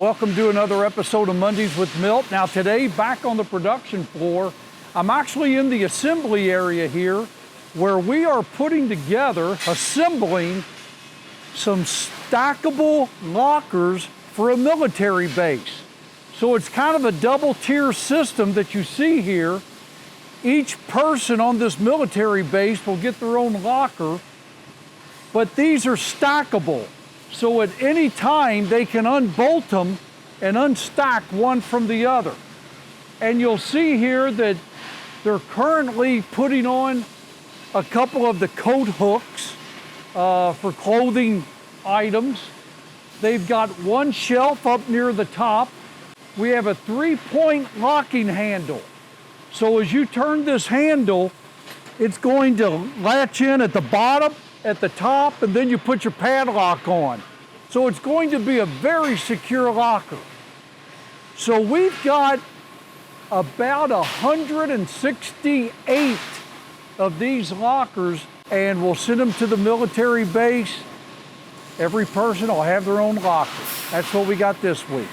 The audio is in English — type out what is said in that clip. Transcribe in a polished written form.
Welcome to another episode of Mondays with Milt. Now today, back on the production floor, I'm actually in the assembly area here where we are putting together, assembling some stackable lockers for a military base. So it's kind of a double tier system that you see here. Each person on this military base will get their own locker, but these are stackable. So at any time, they can unbolt them and unstack one from the other. And you'll see here that they're currently putting on a couple of the coat hooks for clothing items. They've got one shelf up near the top. We have a 3-point locking handle. So as you turn this handle, it's going to latch in at the bottom, at the top, and then you put your padlock on. So it's going to be a very secure locker. So we've got about 168 of these lockers, and we'll send them to the military base. Every person will have their own locker. That's what we got this week.